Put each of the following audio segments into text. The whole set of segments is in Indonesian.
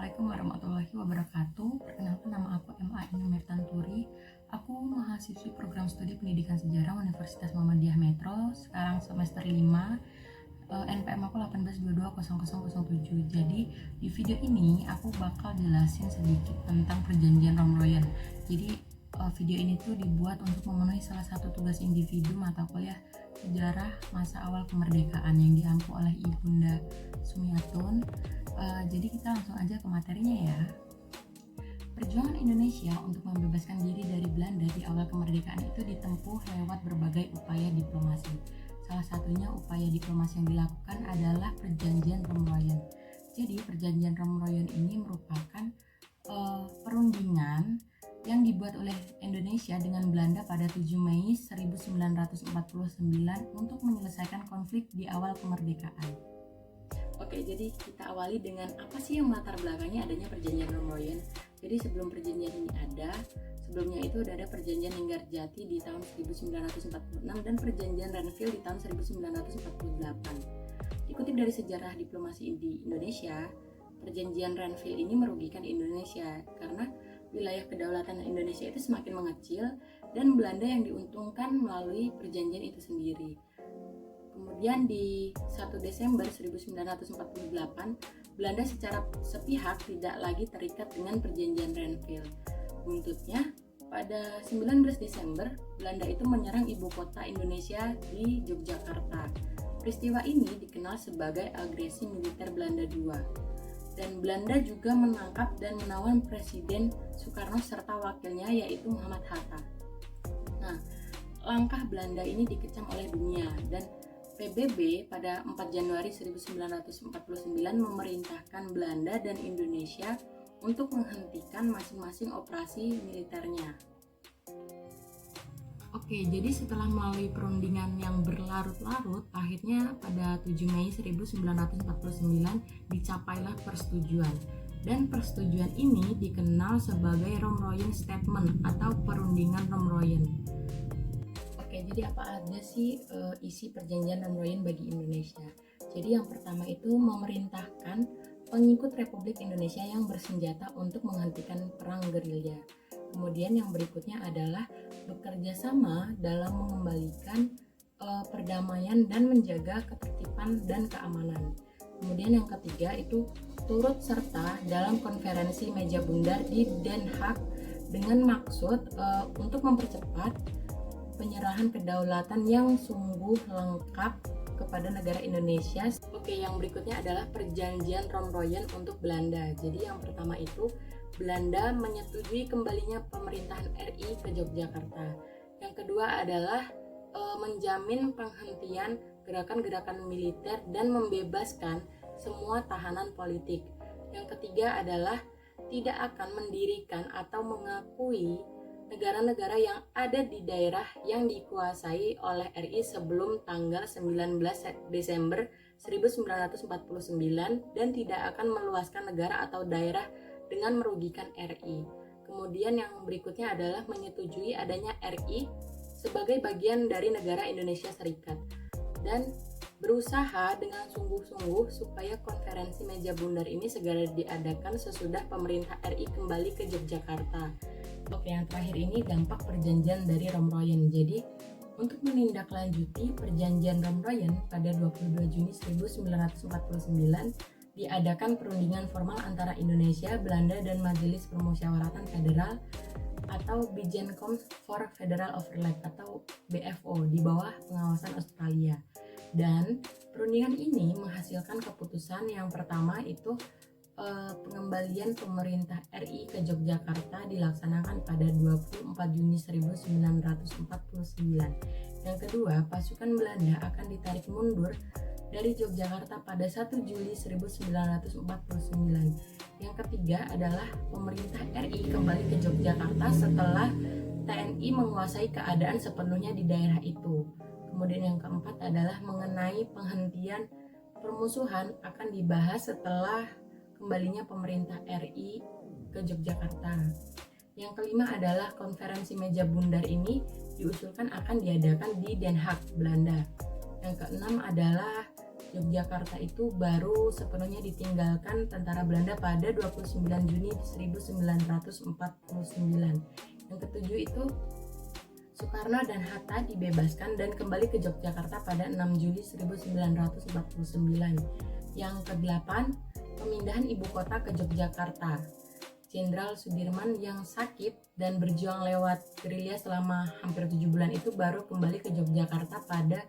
Assalamualaikum warahmatullahi wabarakatuh. Perkenalkan, nama aku M.A. Tanturi. Aku mahasiswi program studi pendidikan sejarah Universitas Muhammadiyah Metro. Sekarang semester 5. NPM aku 18220007. Jadi di video ini aku bakal jelasin sedikit tentang perjanjian Romroyen. Jadi video ini tuh dibuat untuk memenuhi salah satu tugas individu mata kuliah sejarah masa awal kemerdekaan yang diampu oleh Ibunda Sumiatun. Jadi kita langsung aja ke materinya ya. Perjuangan Indonesia untuk membebaskan diri dari Belanda di awal kemerdekaan itu ditempuh lewat berbagai upaya diplomasi. Salah satunya upaya diplomasi yang dilakukan adalah Perjanjian Romroyen. Jadi Perjanjian Romroyen ini merupakan perundingan yang dibuat oleh Indonesia dengan Belanda pada 7 Mei 1949 untuk menyelesaikan konflik di awal kemerdekaan. Oke, jadi kita awali dengan apa sih yang melatar belakangnya adanya Perjanjian Romroyen. Jadi sebelum perjanjian ini sebelumnya itu ada Perjanjian Linggarjati di tahun 1946 dan Perjanjian Renville di tahun 1948. Dikutip dari sejarah diplomasi di Indonesia, Perjanjian Renville ini merugikan Indonesia karena wilayah kedaulatan Indonesia itu semakin mengecil dan Belanda yang diuntungkan melalui perjanjian itu sendiri. Kemudian di 1 Desember 1948, Belanda secara sepihak tidak lagi terikat dengan Perjanjian Renville. Buntutnya, pada 19 Desember, Belanda itu menyerang ibu kota Indonesia di Yogyakarta. Peristiwa ini dikenal sebagai agresi militer Belanda II. Dan Belanda juga menangkap dan menawan Presiden Soekarno serta wakilnya yaitu Muhammad Hatta. Nah, langkah Belanda ini dikecam oleh dunia dan PBB pada 4 Januari 1949 memerintahkan Belanda dan Indonesia untuk menghentikan masing-masing operasi militernya. Oke, jadi setelah melalui perundingan yang berlarut-larut, akhirnya pada 7 Mei 1949 dicapailah persetujuan. Dan persetujuan ini dikenal sebagai Romroyen Statement atau Perundingan Romroyen. Oke, jadi apa aja sih isi Perjanjian Romroyen bagi Indonesia? Jadi yang pertama itu memerintahkan pengikut Republik Indonesia yang bersenjata untuk menghentikan perang gerilya. Kemudian yang berikutnya adalah bekerja sama dalam mengembalikan perdamaian dan menjaga ketertiban dan keamanan. Kemudian yang ketiga itu turut serta dalam konferensi meja bundar di Den Haag dengan maksud untuk mempercepat penyerahan kedaulatan yang sungguh lengkap kepada negara Indonesia. Oke, yang berikutnya adalah Perjanjian Romroyen untuk Belanda. Jadi yang pertama itu Belanda menyetujui kembalinya pemerintahan RI ke Yogyakarta. Yang kedua adalah menjamin penghentian gerakan-gerakan militer dan membebaskan semua tahanan politik. Yang ketiga adalah tidak akan mendirikan atau mengakui negara-negara yang ada di daerah yang dikuasai oleh RI sebelum tanggal 19 Desember 1949 dan tidak akan meluaskan negara atau daerah dengan merugikan RI. Kemudian yang berikutnya adalah menyetujui adanya RI sebagai bagian dari negara Indonesia Serikat dan berusaha dengan sungguh-sungguh supaya konferensi meja bundar ini segera diadakan sesudah pemerintah RI kembali ke Yogyakarta. Oke, yang terakhir ini dampak perjanjian dari Romroyen. Jadi, untuk menindaklanjuti perjanjian Romroyen pada 22 Juni 1949 diadakan perundingan formal antara Indonesia, Belanda, dan Majelis Permusyawaratan Federal atau Bijencom for Federal Overlap atau BFO di bawah pengawasan Australia. Dan perundingan ini menghasilkan keputusan yang pertama itu pengembalian pemerintah RI ke Yogyakarta dilaksanakan pada 24 Juni 1949. Yang kedua, pasukan Belanda akan ditarik mundur dari Yogyakarta pada 1 Juli 1949. Yang ketiga adalah pemerintah RI kembali ke Yogyakarta setelah TNI menguasai keadaan sepenuhnya di daerah itu. Kemudian yang keempat adalah mengenai penghentian permusuhan akan dibahas setelah kembalinya pemerintah RI ke Yogyakarta. Yang kelima adalah konferensi meja bundar ini diusulkan akan diadakan di Den Haag, Belanda. Yang keenam adalah Yogyakarta itu baru sepenuhnya ditinggalkan tentara Belanda pada 29 Juni 1949. Yang ketujuh itu Soekarno dan Hatta dibebaskan dan kembali ke Yogyakarta pada 6 Juli 1949. Yang kedelapan, pemindahan ibu kota ke Yogyakarta. Jenderal Sudirman yang sakit dan berjuang lewat gerilya selama hampir 7 bulan itu baru kembali ke Yogyakarta pada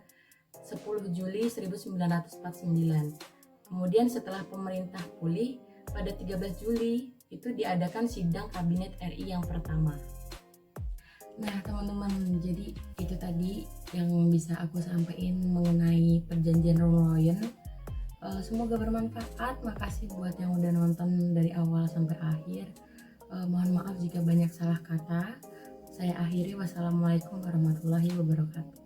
10 Juli 1949. Kemudian setelah pemerintah pulih, pada 13 Juli itu diadakan sidang kabinet RI yang pertama. Nah teman-teman, jadi itu tadi yang bisa aku sampaikan mengenai perjanjian Romeloen. Semoga bermanfaat. Makasih buat yang udah nonton dari awal sampai akhir. Mohon maaf jika banyak salah kata. Saya akhiri, wassalamualaikum warahmatullahi wabarakatuh.